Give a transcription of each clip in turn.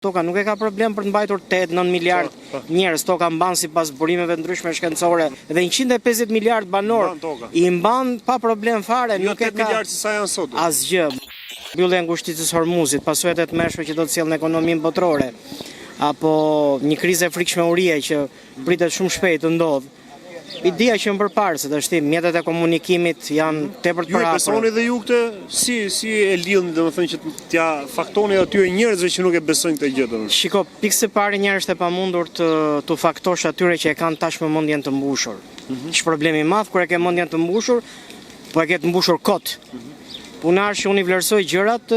Toka nuk e ka problem për të mbajtur 8-9 miliard njerëz. Toka mban sipas burimeve ndryshme shkencore dhe 150 miliard banor i mban pa problem fare. Jo Nuk e 8 ka miliard si sa janë sot. asgjë. Mbyllja e ngushticës së Hormuzit, pasojat e tmerrshme që do të sjellin ekonominë botërore, apo një krizë e frikshmëurie që pritet shumë shpejt të ndodhë. Ideja që më përparë se të mjetet e komunikimit janë tepër të Ju e parapër. besoni dhe ju këtë si e lidhni domethënë që t'ja faktoni atyre njerëzve që nuk e besojnë këtë gjë domethënë. Shiko, pikë së pari njerëz është e pamundur të faktosh atyre që e kanë tashmë mendjen të mbushur. Është problemi i madh kur e ke mendjen të mbushur, po e ke të mbushur kot. Puna është që unë i vlerësoj gjërat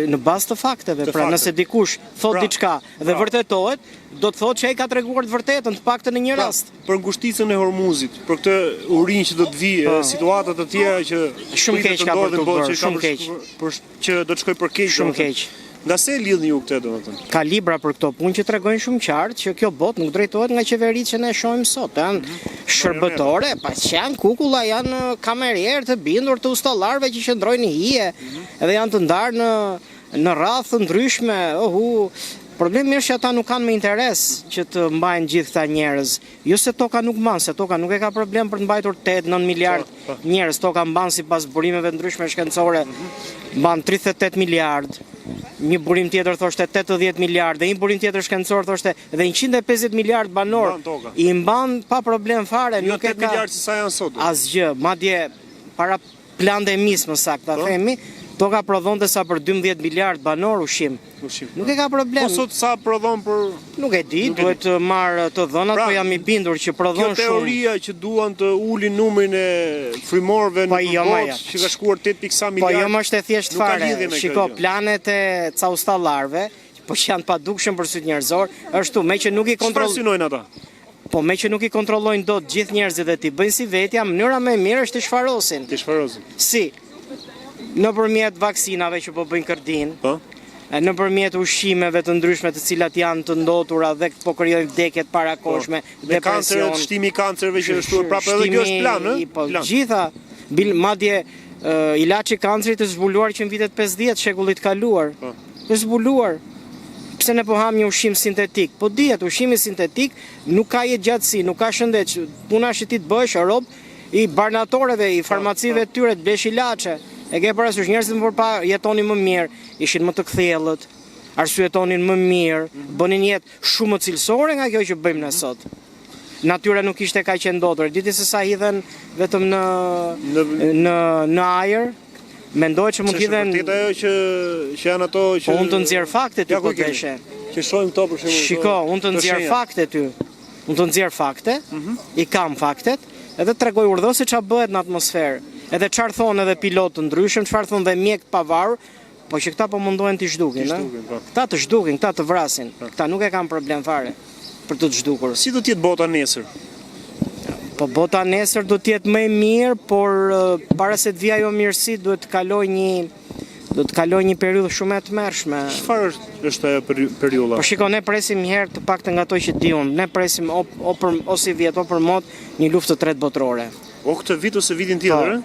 në bazë të fakteve. Pra nëse dikush thot diçka dhe vërtetohet, do të thotë që ai ka treguar të vërtetën, të paktën në një rast. Për ngushticën e Hormuzit, për këtë urinë që do të vijë, situata të tjera që Shumë keq ka për të bërë, shumë keq. Që do të shkoj për keq. Shumë keq. Nga se lidhni ju këtë domethënë? Ka libra për këto punë që tregojnë shumë qartë që kjo botë nuk drejtohet nga qeveritë që ne shohim sot. Janë shërbëtore, pa që janë kukulla, janë kamerierë të bindur të ustallarëve që qëndrojnë në hije edhe janë të ndarë në rrath të ndryshme. Problemi është që ata nuk kanë më interes që të mbajnë gjithë këta njerëz. Jo se toka nuk mban, se toka nuk e ka problem për të mbajtur 8-9 miliard njerëz. Toka mban sipas burimeve ndryshme shkencore, mban 38 miliard. Një burim tjetër thoshte 80 miliard, dhe një burim tjetër shkencor thoshte dhe 150 miliard banor i mban pa problem fare. Jo Nuk e 8 ka miliard si sa janë sot. asgjë, madje para plandemis më saktë ta themi, toka prodhonte sa për 12 miliard banor ushqim. Nuk e ka problem. Po sot sa prodhon për... Nuk e di, duhet të marr të dhënat, po jam i bindur që prodhon shumë. Kjo teoria që duan të ulin numrin e frymorëve në botë, që ka shkuar 8.sa miliard. Po jo më është e thjesht fare. Shiko, planet e ca ustallarëve, po që janë padukshëm për syt njerëzor, është me që nuk i kontrollojnë. Çfarë synojnë ata? Po me që nuk i kontrollojnë dot gjithë njerëzit dhe ti bëjnë si vetja, mënyra më e mirë është të shfarosin. Të shfarosin. Si? Nëpërmjet vaksinave që po bëjnë kërdin. Po. Nëpërmjet ushqimeve të ndryshme të cilat janë të ndotura dhe po krijojnë vdekjet parakoshme, depresion, shtimi i kancerëve që është prapë edhe kjo është plan, ë? Po gjitha, madje ilaçi i kancerit është zbuluar që në vitet 50 shekullit kaluar. Është zbuluar. Pse ne po ham një ushqim sintetik? Po dihet, ushqimi sintetik nuk ka jetëgjatësi, nuk ka shëndet. Puna është ti të bësh rob i barnatoreve, i farmacive të tyre të blesh ilaçe. E ke parasysh njerëzit më përpara jetonin më mirë, ishin më të kthjellët, arsyetonin më mirë, bënin jetë shumë më cilësore nga kjo që bëjmë ne sot. Natyra nuk ishte kaq e ndotur. Diti se sa hidhen vetëm në ajër, mendohet që mund të hidhen. Është vërtet ajo që janë ato që Po unë të nxjerr fakte ty po deshe. Që shohim këto për shembull. Shiko, unë të nxjerr fakte ty. Unë të nxjerr fakte, i kam faktet, edhe tregoj urdhësi ç'a bëhet në atmosferë. Edhe çfarë thonë edhe pilotë të ndryshëm, çfarë thonë dhe mjek të pavarur, po që këta po mundohen të zhdukin, Këta të zhdukin, këta të vrasin. Këta nuk e kanë problem fare për të zhdukur. Si do të jetë bota nesër? Po bota nesër do të jetë më e mirë, por para se të vijë ajo mirësi duhet të kaloj një periudhë shumë e tmerrshme. Çfarë është ajo periudha? Po shiko, ne presim një herë të paktën nga ato që diun, ne presim ose vjet o për mot një luftë të tretë botërore. O këtë vit ose vitin tjetër,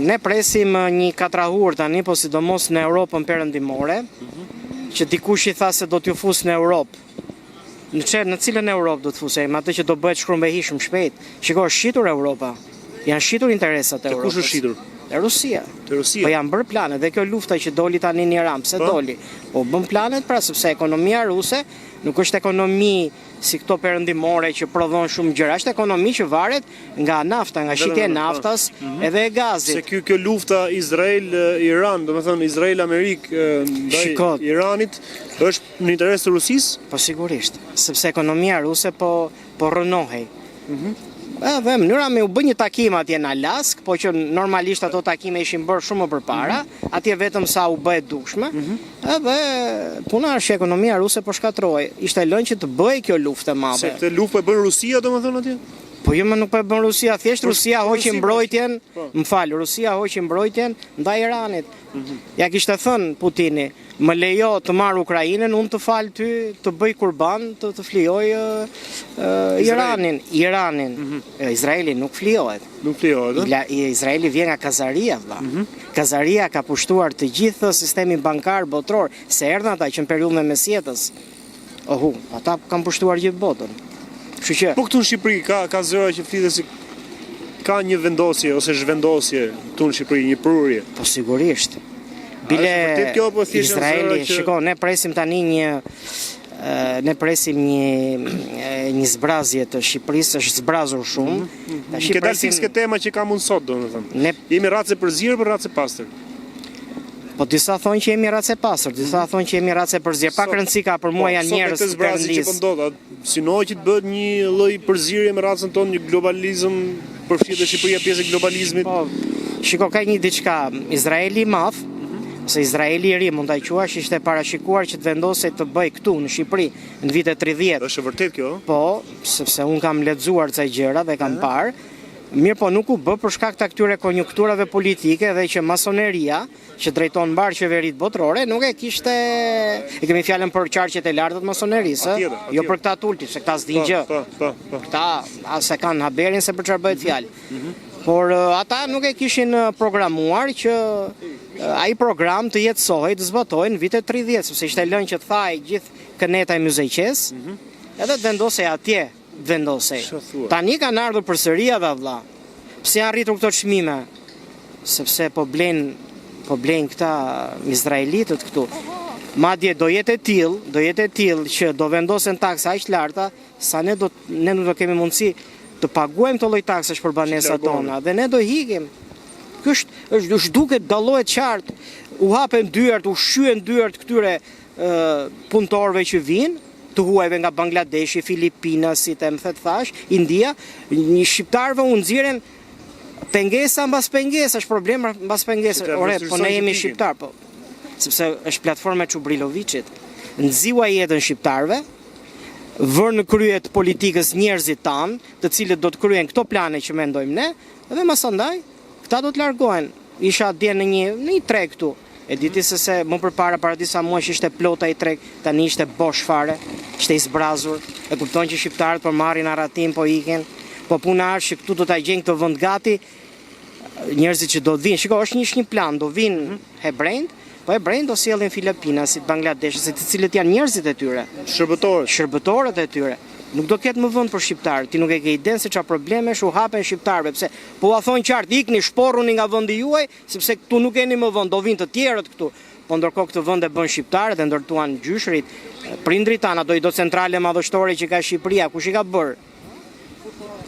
Ne presim një katrahur tani, po sidomos në Europën perëndimore, që dikush i tha se do t'ju fus në Europë. Në cilën Europë do të fusejmë, atë që do bëhet shkrumbehi shumë shpejt. Shiko, është shitur Europa. Janë shitur interesat e Europës. Kush është shitur? E Rusia. Rusia. Po janë bërë planet dhe kjo lufta që doli tani në Iran, pse doli? Po bën planet pra sepse ekonomia ruse nuk është ekonomi si këto perëndimore që prodhon shumë gjëra, është ekonomi që varet nga nafta, nga shitja e naftas edhe e gazit. Se kjo lufta Izrael-Iran, domethënë Izrael-Amerikë ndaj Iranit, është në interes të Rusisë? Po sigurisht, sepse ekonomia ruse po rrënohej. Dhe mënyra me u bë një takim atje në Alask, po që normalisht ato takime ishin bërë shumë më përpara, atje vetëm sa u bë e dukshme, edhe puna është që ekonomia ruse po shkatrohej. Ishte lënë që të bëhej kjo luftë e madhe. Se këtë luftë e bën Rusia domethënë atje? Po jo, më nuk po e bën Rusia, thjesht Rusia hoqi mbrojtjen, më fal, Rusia hoqi mbrojtjen ndaj Iranit. Ja kishte thënë Putini, më lejo të marr Ukrainën, unë të fal ty, të bëj kurban, të flijoj Iranin. Izraeli nuk flijohet. Nuk flijohet. Izraeli vjen nga Kazaria, valla. Kazaria ka pushtuar të gjithë sistemin bankar botror, se erdhën ata që në periudhën e mesjetës. Ata kanë pushtuar gjithë botën. Po këtu në Shqipëri ka zëra që flitet se ka një vendosje ose zhvendosje këtu në Shqipëri, një prurje. Po sigurisht. Bile Izraeli, shiko, ne presim tani ne presim një zbrazje të Shqipërisë, është zbrazur shumë. Ke dalë fiks tema që ka mund sot, domethënë. Jemi race përzierë për race pastër. Po disa thonë që jemi race pastër, disa thonë që jemi race përzierë. Pak rëndësi ka për mua janë njerëz të Perëndisë. Synoj që të bëhet një lloj përzierje me racën tonë, një globalizëm, përfshihet dhe Shqipëria pjesë e globalizmit. Po, shiko, ka një diçka, Izraeli i madh, se Izraeli i ri mund ta quash, ishte parashikuar që të vendosej të bëj këtu në Shqipëri në vitet 30. Është vërtet kjo? Po, sepse un kam lexuar ca gjëra dhe kam parë. Mirë, po nuk u bë për shkak të këtyre konjunkturave politike dhe që masoneria, që drejton mbar qeveritë botrore, nuk e kishte, e kemi fjalën për qarqet e larta të masonerisë, jo për këta tulti, se këta s'din gjë. Këta as e kanë haberin se për çfarë bëhet fjalë. Por ata nuk e kishin programuar që ai program të jetësohej, të zbatohej në vitet 30, sepse ishte lënë që të thaj gjithë këneta e myzeqes, edhe të vendosej atje. Tani kanë ardhur përsëri ata vëlla. Pse janë rritur këto çmime? Sepse po blen këta izraelitët këtu. Madje do jetë e tillë që do vendosen taksa aq larta sa ne nuk do kemi mundësi të paguajmë këto lloj taksash për banesat tona dhe ne do hikim. Ky është duket dallohet qartë. U hapen dyert, u shyen dyert këtyre punëtorëve që vinë, të huajve nga Bangladeshi, Filipinas, si të më thëtë thash, India, një shqiptarëve u nxirren pengesa mbas pengesa, është problem mbas pengesa. Ore, po ne jemi shqiptar, po. Sepse është platforma e Çubrilovicit. Nxiua jetën shqiptarëve, vër në krye të politikës njerëzit tanë, të cilët do të kryejnë këto plane që mendojmë ne, dhe masandaj, këta do të largohen. Isha dje në një treg këtu. E diti se më përpara para disa muaj ishte plota i treg, tani ishte bosh fare, ishte i zbrazur. E kupton që shqiptarët po marrin arratim, po ikin. Po puna është që këtu do ta gjejnë këtë vend gati njerëzit që do të vinë. Shiko, është një plan, do vinë hebrejt, po hebrejt do sjellin filipinasit, bangladeshësit, të cilët janë njerëzit e tyre, shërbëtorët e tyre. Nuk do ketë më vend për shqiptarë, ti nuk e ke iden se çfarë probleme u hapen shqiptarëve, pse po ua thonë qartë ikni, shporruni nga vendi juaj, sepse këtu nuk keni më vend, do vinë të tjerët këtu. Po ndërkohë këtë vend e bën shqiptarët dhe ndërtuan gjyshrit, prindrit tanë, do centrale madhështore që ka Shqipëria, kush i ka bërë?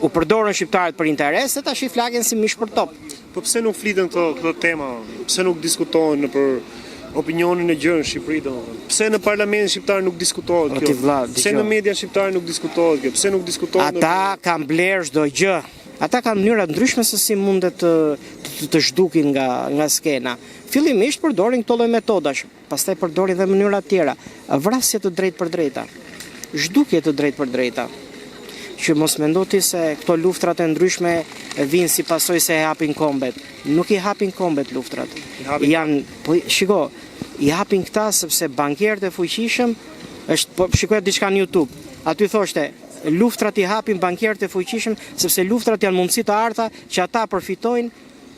U përdorën shqiptarët për interese, tash i flaken si mish për top. Po pse nuk fliten këto tema? Pse nuk diskutohen për opinionin e gjërë në Shqipëri, domethënë? Pse në parlamentin shqiptar nuk diskutohet kjo? Pse në media shqiptare nuk diskutohet kjo? Pse nuk diskutohet? Ata kanë blerë çdo gjë. Ata kanë mënyra ndryshme se si mundet të zhdukin nga skena. Fillimisht përdorin këto lloj metodash, pastaj përdorin edhe mënyra të tjera. Vrasje të drejtë për drejta. Zhdukje të drejtë për drejta. Që mos mendo ti se këto luftrat e ndryshme vinë si pasojë se e hapin kombet. Nuk i hapin kombet luftrat. Shiko, i hapin këta sepse bankierët e fuqishëm shikoj diçka në YouTube. Aty thoshte, luftrat i hapin bankierët e fuqishëm sepse luftrat janë mundësi të arta që ata përfitojnë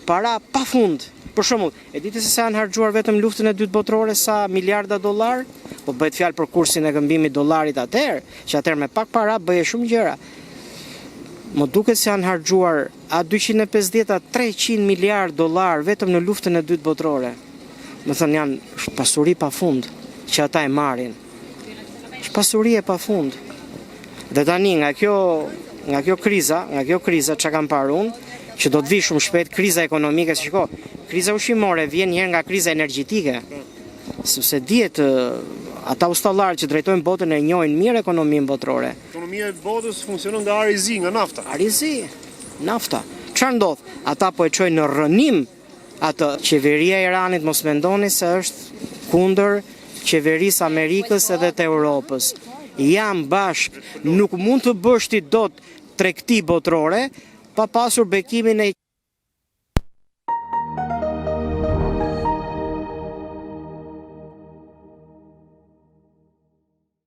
para pafund. Për shembull, e diti se sa janë harxuar vetëm luftën e dytë botërore sa miliarda dollar? Po bëhet fjalë për kursin e këmbimit dollarit atëherë, që atëherë me pak para bëje shumë gjëra. Më duket se janë harxuar a 250 a 300 miliard dollar vetëm në luftën e dytë botërore. Do thënë janë pasuri pafund që ata e marrin. Është pasuri e pafund. Dhe tani nga kjo kriza çka kam parë unë, që do të vi shumë shpejt kriza ekonomike, shiko, kriza ushqimore vjen një herë nga kriza energjetike. Sepse dihet ata ustallarë që drejtojnë botën e njohin mirë ekonominë botërore. Ekonomia e botës funksionon nga arizi, nga nafta. Nafta. Çfarë ndodh? Ata po e çojnë në rrënim atë. Qeveria e Iranit mos mendoni se është kundër qeverisë Amerikës edhe të Europës. Jam bashk, nuk mund të bësh ti dot tregti botërore pa pasur bekimin e